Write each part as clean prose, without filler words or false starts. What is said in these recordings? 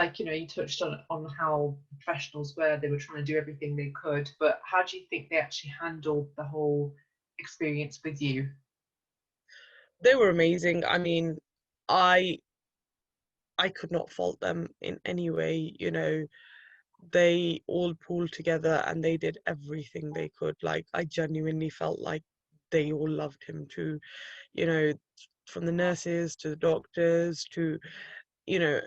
like, you know, you touched on how professionals were, they were trying to do everything they could, but how do you think they actually handled the whole experience with you? They were amazing. I mean, I I could not fault them in any way, you know. They all pulled together and they did everything they could. Like, I genuinely felt like they all loved him too, you know, from the nurses to the doctors to, you know,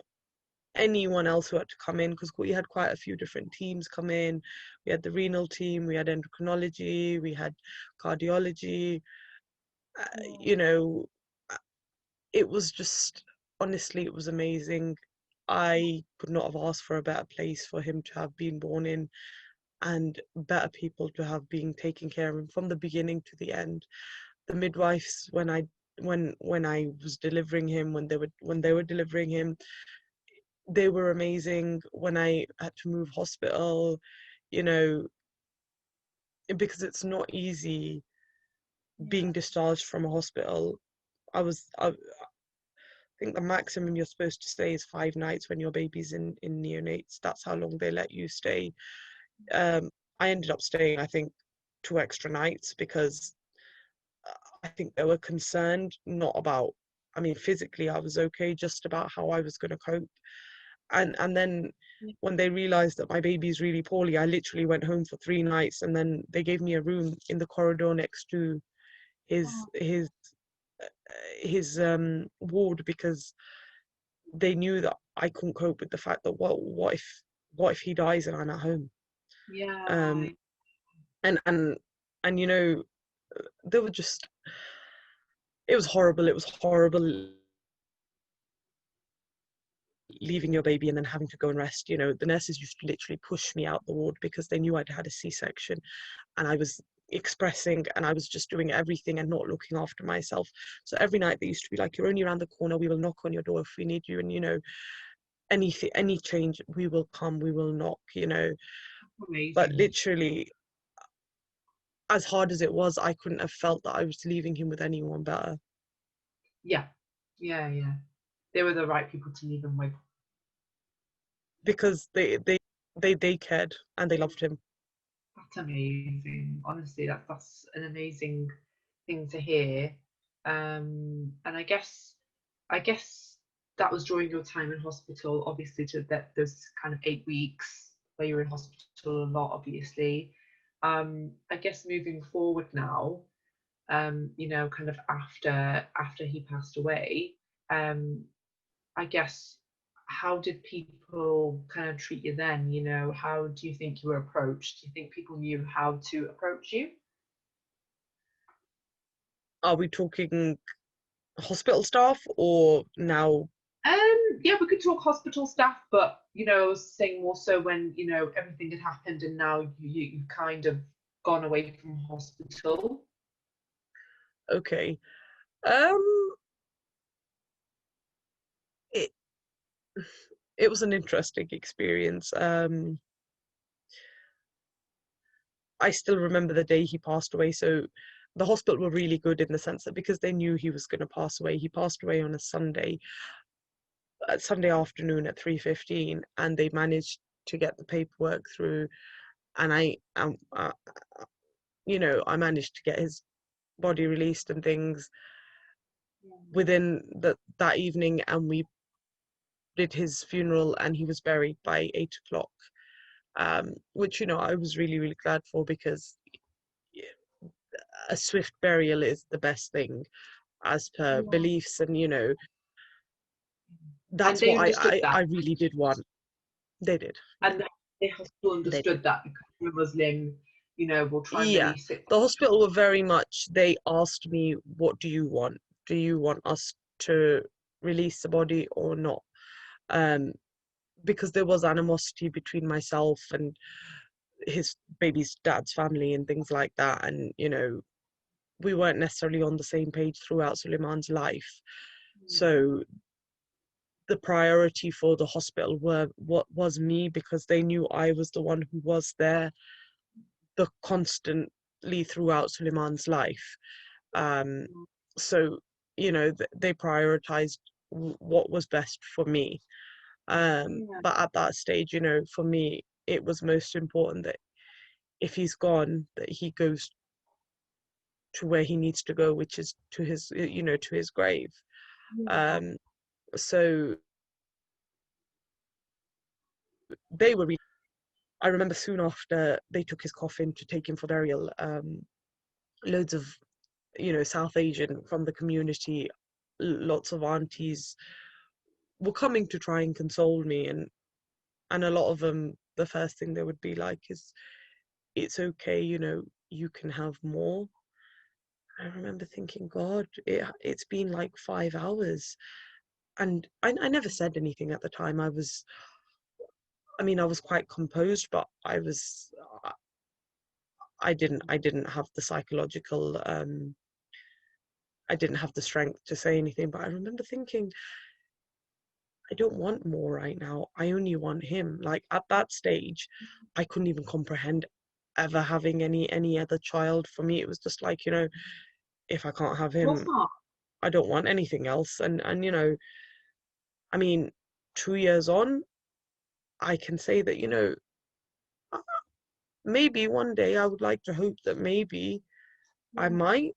anyone else who had to come in, because we had quite a few different teams come in. We had the renal team, we had endocrinology, we had cardiology, you know, it was just, honestly, it was amazing. I could not have asked for a better place for him to have been born in, and better people to have been taking care of him from the beginning to the end. The midwives, when I was delivering him, when they were delivering him, they were amazing. When I had to move hospital, you know, because it's not easy being discharged from a hospital. I think the maximum you're supposed to stay is 5 nights when your baby's in neonates. That's how long they let you stay. Um, I ended up staying, I think, 2 extra nights because I think they were concerned, not about, I mean, physically I was okay, just about how I was going to cope. And then when they realized that my baby's really poorly, I literally went home for 3 nights, and then they gave me a room in the corridor next to his Oh, his ward, because they knew that I couldn't cope with the fact that what if he dies and I'm at home. yeah, um and and you know, they were just, it was horrible leaving your baby and then having to go and rest. You know, the nurses used to literally push me out the ward because they knew I'd had a C-section, and I was expressing and I was just doing everything and not looking after myself. So every night they used to be like, "You're only around the corner, we will knock on your door if we need you, and you know, anything, any change, we will come, we will knock," you know. But amazing. literally, as hard as it was, I couldn't have felt that I was leaving him with anyone better, Yeah, yeah, yeah. They were the right people to leave him with. because they cared and they loved him. That's amazing. Honestly, that's an amazing thing to hear. And I guess that was during your time in hospital. Obviously, to that those kind of 8 weeks where you were in hospital a lot. Obviously, I guess moving forward now, you know, kind of after he passed away, um, I guess, how did people kind of treat you then? You know, how do you think you were approached? Do you think people knew how to approach you? Are we talking hospital staff or now? Yeah, we could talk hospital staff, but you know, I was saying more so when, you know, everything had happened and now you've kind of gone away from hospital. Okay. um it it was an interesting experience. I still remember the day he passed away. So the hospital were really good in the sense that because they knew he was going to pass away, he passed away on a Sunday afternoon at 3:15, and they managed to get the paperwork through. And you know, I managed to get his body released and things within that evening, and we did his funeral, and he was buried by 8 o'clock. Which, you know, I was really, really glad for, because a swift burial is the best thing as per Yeah. beliefs, and you know, And that's they what understood that. I really did want. They did. And the hospital They did. understood that because you're Muslim, you know, we'll try and Yeah, release it. the hospital were very much, they asked me, what do you want? Do you want us to release the body or not? Um, because there was animosity between myself and his baby's dad's family and things like that. And, you know, we weren't necessarily on the same page throughout Sulaymaan's life. So the priority for the hospital were what was me, because they knew I was the one who was there the constantly throughout Suleiman's life. Um, so, you know, they prioritized what was best for me. Yeah. But at that stage, you know, for me, it was most important that if he's gone, that he goes to where he needs to go, which is to his, you know, to his grave. Yeah. Um, so they were really, I remember soon after they took his coffin to take him for burial, loads of, you know, South Asian from the community, lots of aunties were coming to try and console me, and a lot of them, the first thing they would be like is, it's okay, you know, you can have more. I remember thinking, God, it's been like 5 hours. And I never said anything at the time. I mean, I was quite composed, but I didn't have the psychological, I didn't have the strength to say anything. But I remember thinking, I don't want more right now. I only want him. Like at that stage, I couldn't even comprehend ever having any other child. For me, it was just like, you know, if I can't have What's him, that? I don't want anything else. And you know, I mean, 2 years on, I can say that, you know, uh, maybe one day I would like to hope that maybe I Yeah. might,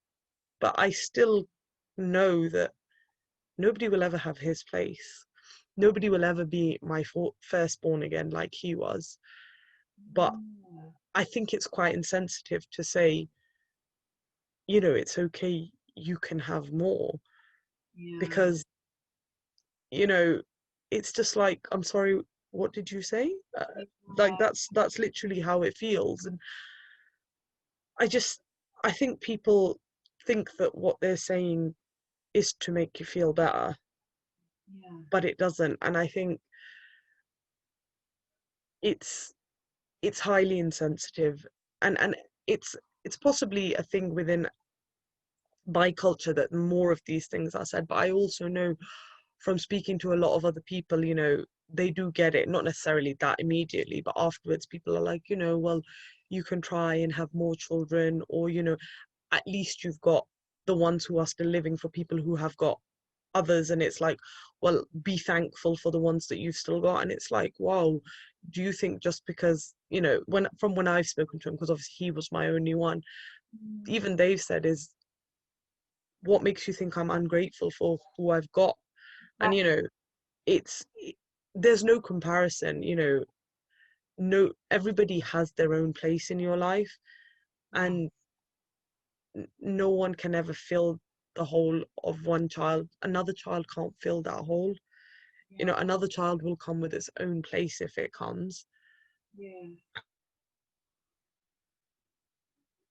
but I still know that nobody will ever have his place. Nobody will ever be my firstborn again like he was. But Yeah. I think it's quite insensitive to say, you know, it's okay, you can have more. Yeah. Because, you know, it's just like, I'm sorry, what did you say? Like Yeah. that's literally how it feels. And I just, I think people think that what they're saying is to make you feel better, Yeah. but it doesn't. And I think it's it's highly insensitive, and it's possibly a thing within by culture that more of these things are said. But I also know from speaking to a lot of other people, you know, they do get it, not necessarily that immediately, but afterwards people are like, you know, well, you can try and have more children, or, you know, at least you've got the ones who are still living for people who have got others. And it's like, well, be thankful for the ones that you've still got. And it's like, wow, do you think just because, you know, when I've spoken to him, because obviously he was my only one, Mm. even they've said is, what makes you think I'm ungrateful for who I've got? And you Exactly. know, it's there's no comparison, you know, no, everybody has their own place in your life, Yeah. and no one can ever fill the hole of one child. Another child can't fill that hole. You Yeah. know, another child will come with its own place if it comes. Yeah.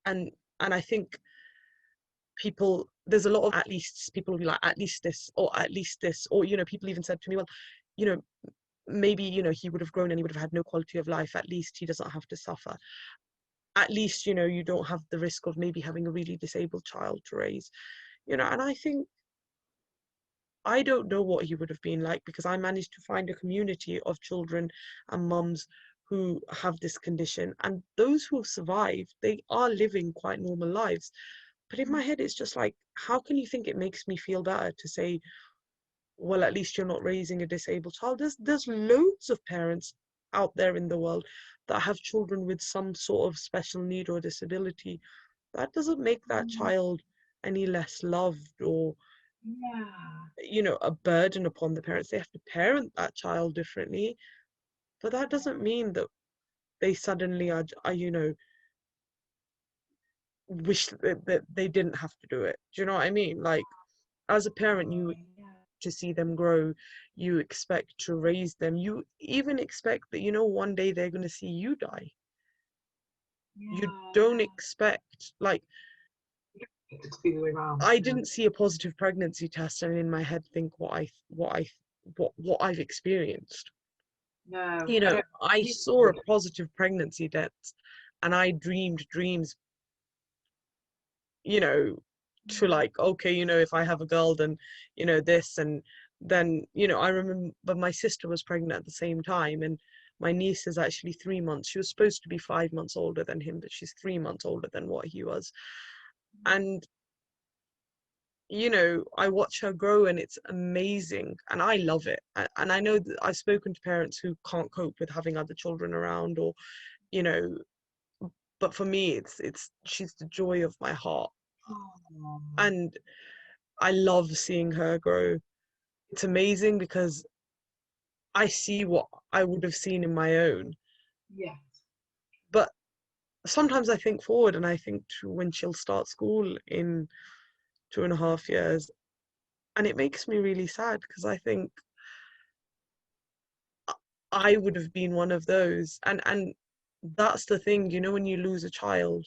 And I think people, there's a lot of at least, people will be like, at least this, or at least this, or, you know, people even said to me, well, you know, maybe, you know, he would have grown and he would have had no quality of life. At least he doesn't have to suffer. At least, you know, you don't have the risk of maybe having a really disabled child to raise, you know. And I think, I don't know what he would have been like, because I managed to find a community of children and mums who have this condition, and those who have survived, they are living quite normal lives. But in my head, it's just like, how can you think it makes me feel better to say, well, at least you're not raising a disabled child? There's loads of parents out there in the world that have children with some sort of special need or disability. That doesn't make that Mm. child any less loved, or, Yeah. you know, a burden upon the parents. They have to parent that child differently, but that doesn't mean that they suddenly are, you know, wish that they didn't have to do it. Do you know what I mean? Like, as a parent, you Yeah. to see them grow, you expect to raise them, you even expect that, you know, one day they're going to see you die. You Yeah. don't expect, like, It's the other way around. I Yeah. didn't see a positive pregnancy test and in my head think what I've experienced. No, You I know, don't. I People saw a would. positive pregnancy test and I dreamed dreams, you know, to Mm. like, okay, you know, if I have a girl, then, you know, this. And then, you know, I remember my sister was pregnant at the same time, and my niece is actually 3 months. She was supposed to be 5 months older than him, but she's 3 months older than what he was. And you know, I watch her grow and it's amazing and I love it. And I know that I've spoken to parents who can't cope with having other children around, or, you know, but for me it's she's the joy of my heart. Oh, And I love seeing her grow. It's amazing because I see what I would have seen in my own. yes. But sometimes I think forward and I think to when she'll start school in 2.5 years, and it makes me really sad because I think I would have been one of those. And that's the thing, you know, when you lose a child,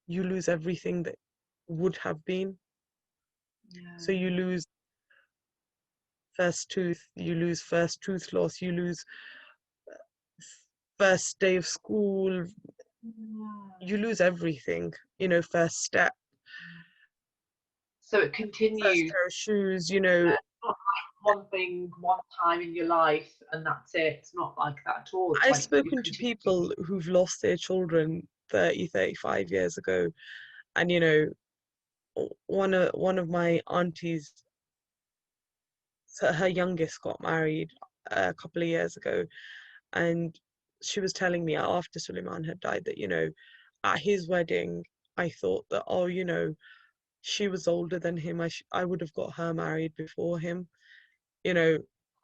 you lose everything that would have been. So Yeah. you lose first tooth, you lose first tooth loss, you lose first day of school, Yeah. you lose everything, you know, first step, So it first continues. pair of shoes, you know. Not like one thing, one time in your life, and that's it. It's not like that at all. It's I've like you spoken to continue. people who've lost their children 30, 35 years ago. And, you know, one of my aunties, so her youngest got married a couple of years ago, and she was telling me after Sulaymaan had died that, you know, at his wedding, I thought that, oh, you know, she was older than him. I would have got her married before him. You know,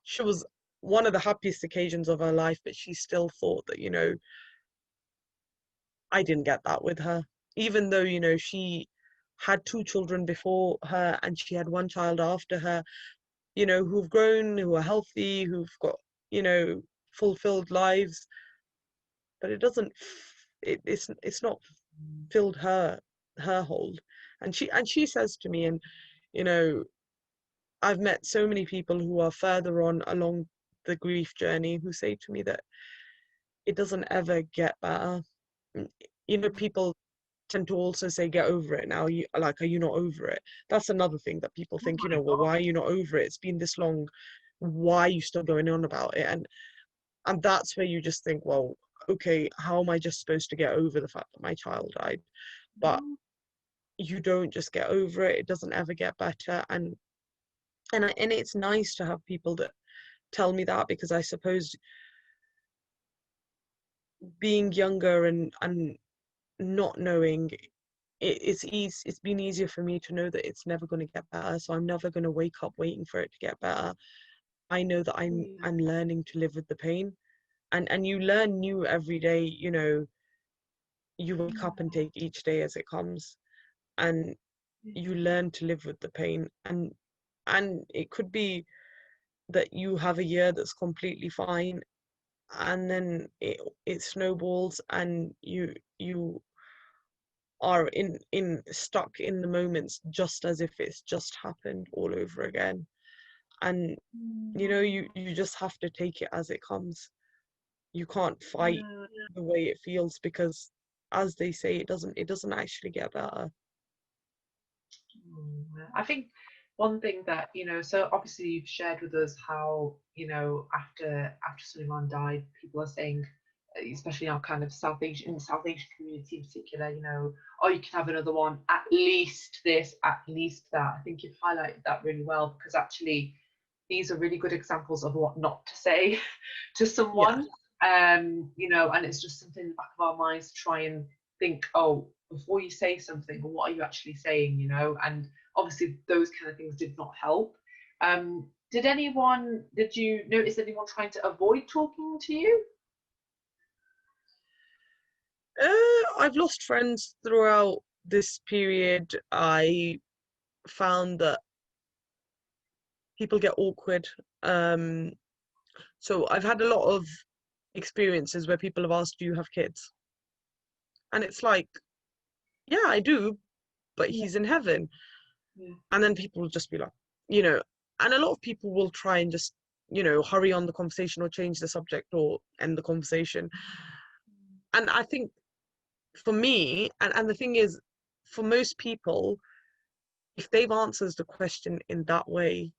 she was one of the happiest occasions of her life, but she still thought that, you know, I didn't get that with her. Even though, you know, she had two children before her and she had one child after her, you know, who've grown, who are healthy, who've got, you know, fulfilled lives, but it doesn't, it's not filled her hold. And she says to me, and, you know, I've met so many people who are further on along the grief journey who say to me that it doesn't ever get better. Mm, you know, people tend to also say, get over it now. You like, are you not over it? That's another thing that people Oh think, you my know, well, God. why are you not over it? It's been this long. Why are you still going on about it? And that's where you just think, well, okay, how am I just supposed to get over the fact that my child died? But you don't just get over it. It doesn't ever get better. And it's nice to have people that tell me that, because I suppose being younger and not knowing, it's been easier for me to know that it's never going to get better, so I'm never going to wake up waiting for it to get better. I know that Yeah. I'm learning to live with the pain, and you learn new every day, you know. You wake up and take each day as it comes, and you learn to live with the pain. And it could be that you have a year that's completely fine, and then it snowballs and you are in stuck in the moments just as if it's just happened all over again. And, you know, you just have to take it as it comes. You can't fight Yeah. the way it feels, because, as they say, it doesn't actually get better. I think one thing that, so obviously you've shared with us how, after Suleiman died, people are saying, especially now kind of South Asian, in the South Asian community in particular, oh, you can have another one, at least this, at least that. I think you've highlighted that really well, because actually these are really good examples of what not to say to Yeah. someone. And it's just something in the back of our minds to try and think, oh, before you say something, what are you actually saying, And obviously those kind of things did not help. Did you notice anyone trying to avoid talking to you? I've lost friends throughout this period. I found that people get awkward. Um, so I've had a lot of experiences where people have asked, do you have kids? And it's like, yeah, I do, but Yeah, he's in heaven. yeah, And then people will just be like, you know, and a lot of people will try and just, you know, hurry on the conversation or change the subject or end the conversation. And I think for me, and the thing is, for most people, if they've answered the question in that way,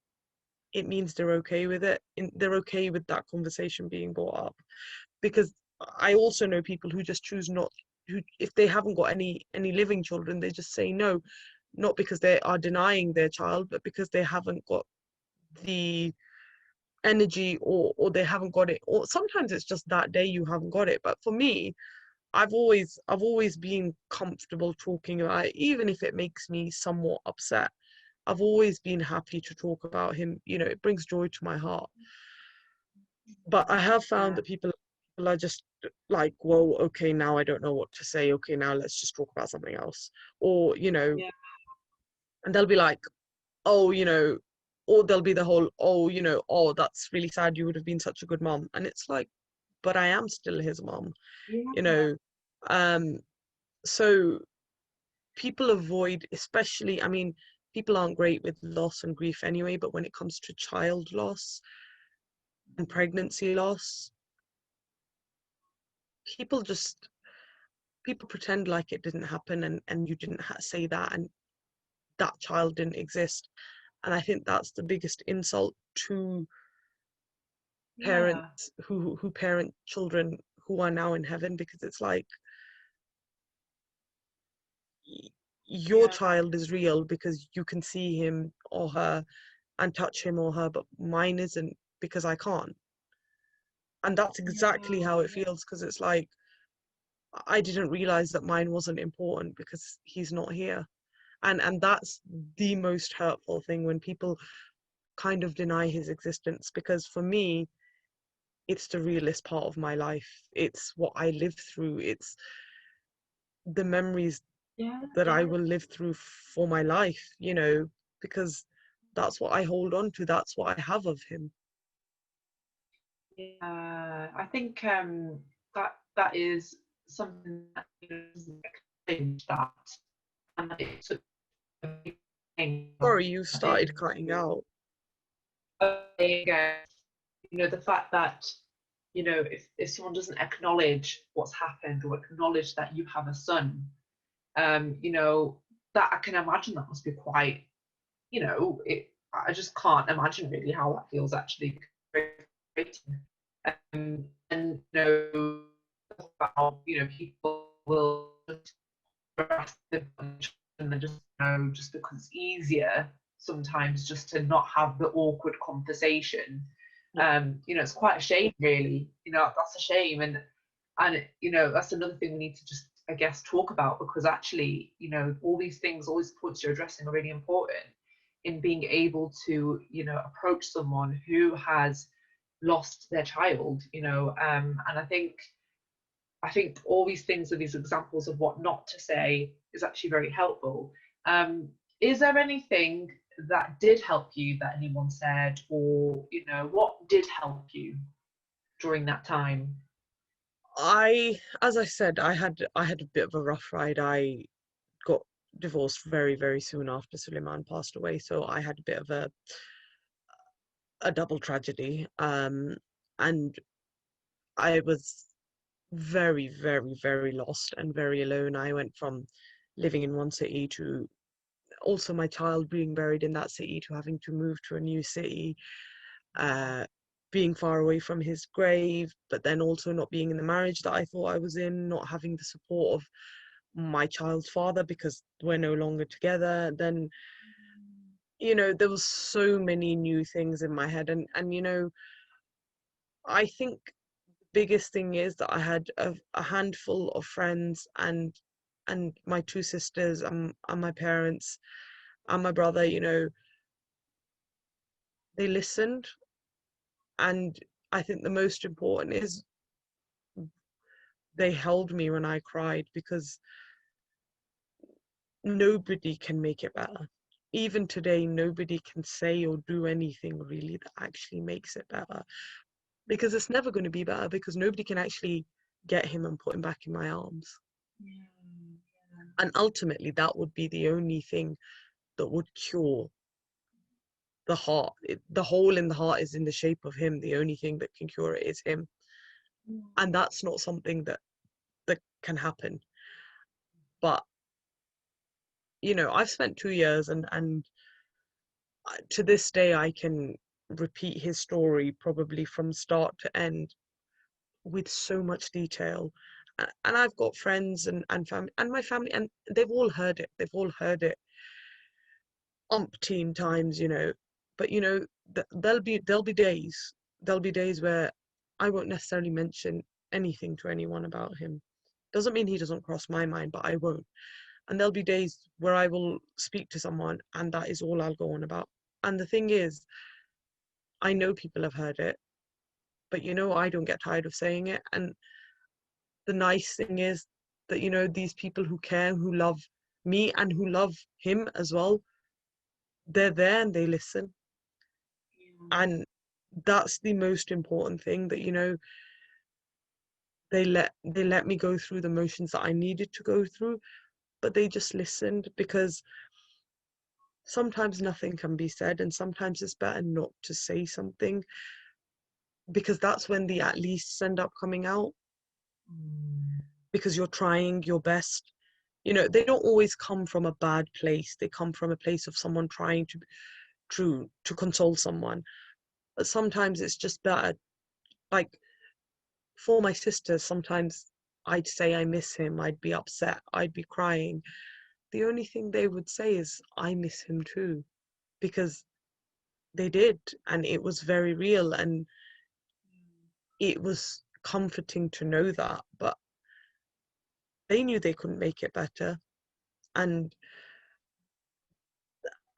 it means they're okay with it. They're okay with that conversation being brought up. Because I also know people who just choose not, who, if they haven't got any living children, they just say no. not because they are denying their child, but because they haven't got the energy, or they haven't got it, or sometimes it's just that day you haven't got it. But for me, I've always been comfortable talking about it, even if it makes me somewhat upset. I've always been happy to talk about him. It brings joy to my heart. But I have found Yeah. that people are just like, well, okay, now I don't know what to say. Okay, now let's just talk about something else. Or, Yeah. and they'll be like, oh, or there'll be the whole, oh, oh, that's really sad. You would have been such a good mom. And it's like, but I am still his mom, you Yeah. know. Um, so people avoid, especially, I mean, people aren't great with loss and grief anyway, but when it comes to child loss and pregnancy loss, people just people pretend like it didn't happen, and you didn't say that, and that child didn't exist. And I think that's the biggest insult to Yeah. parents who parent children who are now in heaven, because it's like, y- your Yeah. child is real because you can see him or her and touch him or her, but mine isn't, because I can't. And that's exactly how it Yeah. feels, because it's like, I didn't realize that mine wasn't important because he's not here. And that's the most hurtful thing, when people kind of deny his existence, because for me, it's the realest part of my life. It's what I lived through. It's the memories Yeah. that I Yeah. will live through for my life, because that's what I hold on to. That's what I have of him. Yeah. I think that is something that doesn't acknowledge that, and that it's such a big thing. Sorry, you I started think cutting out. again, the fact that if someone doesn't acknowledge what's happened or acknowledge that you have a son, that I can imagine that must be quite, I just can't imagine really how that feels actually. And how people will harass them and then just because it's easier sometimes just to not have the awkward conversation. It's quite a shame, really. That's a shame, and that's another thing we need to just, I guess, talk about, because actually, all these things, all these points you're addressing are really important in being able to, approach someone who has lost their child, and I think all these things are these examples of what not to say is actually very helpful. Um, is there anything that did help you that anyone said, or what did help you during that time? As I said, I had a bit of a rough ride. I got divorced very, very soon after Sulaymaan passed away, so I had a bit of a double tragedy. And I was very, very, very lost and very alone. I went from living in one city to also my child being buried in that city to having to move to a new city, uh, being far away from his grave, but then also not being in the marriage that I thought I was in, not having the support of my child's father because we're no longer together. Then, there was so many new things in my head. And I think biggest thing is that I had a handful of friends, and my two sisters, and my parents and my brother, they listened. And I think the most important is they held me when I cried, because nobody can make it better. Even today, nobody can say or do anything really that actually makes it better, because it's never going to be better, because nobody can actually get him and put him back in my arms. And ultimately, that would be the only thing that would cure the heart. The hole in the heart is in the shape of him. The only thing that can cure it is him. And that's not something that can happen. But, I've spent 2 years, and to this day, I can repeat his story probably from start to end with so much detail. And I've got friends and family, and my family, and they've all heard it. They've all heard it. umpteen times, you know. But you know, there'll be days where I won't necessarily mention anything to anyone about him. Doesn't mean he doesn't cross my mind, but I won't. And there'll be days where I will speak to someone and that is all I'll go on about. And the thing is, I know people have heard it, but you know, I don't get tired of saying it. And the nice thing is that, you know, these people who care, who love me and who love him as well, they're there and they listen. Yeah. And that's the most important thing, that, you know, they let me go through the motions that I needed to go through, but they just listened, because sometimes nothing can be said and sometimes it's better not to say something, because that's when the at least end up coming out, Mm. because you're trying your best. You know, they don't always come from a bad place. They come from a place of someone trying to console someone. But sometimes it's just better. Like for my sisters, sometimes I'd say I miss him, I'd be upset, I'd be crying. The only thing they would say is, I miss him too, because they did, and it was very real, and it was comforting to know that. But they knew they couldn't make it better, and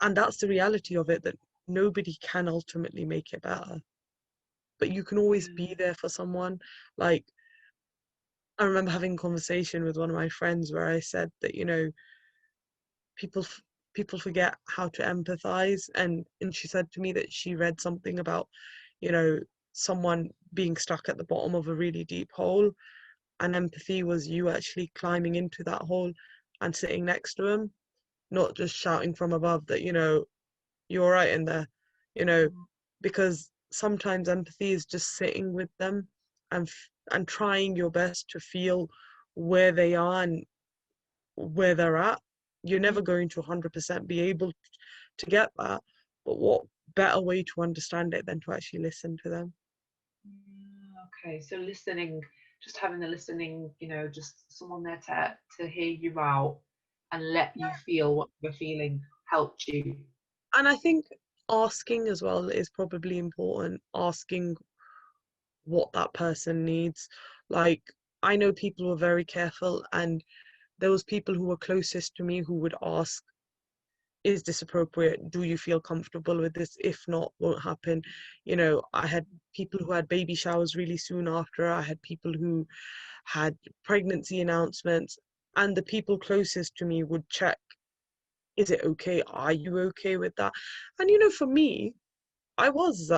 that's the reality of it, that nobody can ultimately make it better, but you can always be Yeah. there for someone. Like, I remember having a conversation with one of my friends where I said that, you know, people people forget how to empathize, and she said to me that she read something about, you know, someone being stuck at the bottom of a really deep hole, and empathy was you actually climbing into that hole and sitting next to him, not just shouting from above that, you know, you're all right in there, you know, Mm. because sometimes empathy is just sitting with them and trying your best to feel where they are and where they're at. You're never going to 100% be able to get that, but what better way to understand it than to actually listen to them? Okay, so listening, just having the listening, you know, just someone there to hear you out and let you feel what you're feeling helped you. And I think asking as well is probably important, asking what that person needs. Like, I know people were very careful, and there was people who were closest to me who would ask, is this appropriate? Do you feel comfortable with this? If not, won't happen. You know, I had people who had baby showers really soon after. I had people who had pregnancy announcements, and the people closest to me would check, is it okay? Are you okay with that? And, you know, for me, I was.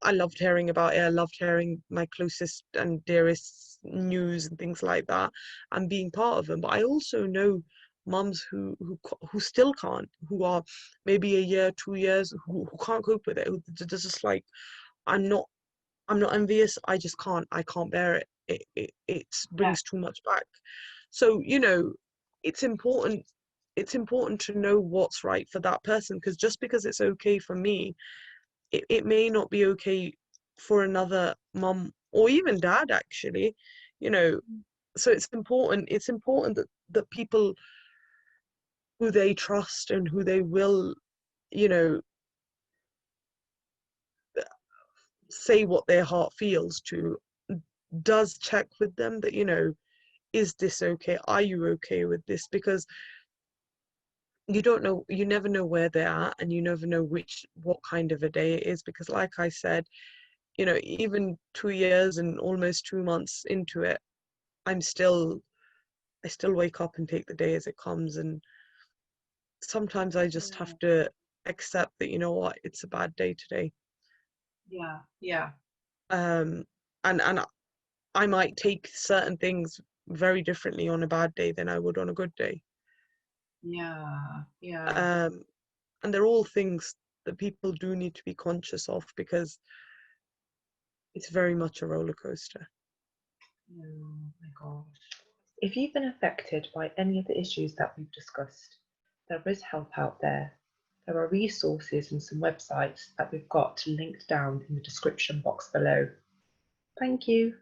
I loved hearing about it. I loved hearing my closest and dearest news and things like that, and being part of them. But I also know mums who still can't, who are maybe a year, 2 years, who can't cope with it. They're just like, I'm not. I'm not envious. I just can't. I can't bear it. It Yeah. brings too much back. So, you know, it's important. It's important to know what's right for that person, because just because it's okay for me, it may not be okay for another mum or even dad, actually, you know. So it's important that people who they trust and who they will, you know, say what their heart feels to, does check with them that, you know, is this okay, are you okay with this? Because you don't know, you never know where they're at, and you never know what kind of a day it is, because like I said, you know, even 2 years and almost 2 months into it, I'm still, I still wake up and take the day as it comes. And sometimes I just have Yeah. to accept that, you know what, it's a bad day today. Yeah. Yeah. Um, and I might take certain things very differently on a bad day than I would on a good day. Yeah. Yeah. Um, and they're all things that people do need to be conscious of, because it's very much a roller coaster. Oh my gosh. If you've been affected by any of the issues that we've discussed, there is help out there. There are resources and some websites that we've got linked down in the description box below. Thank you.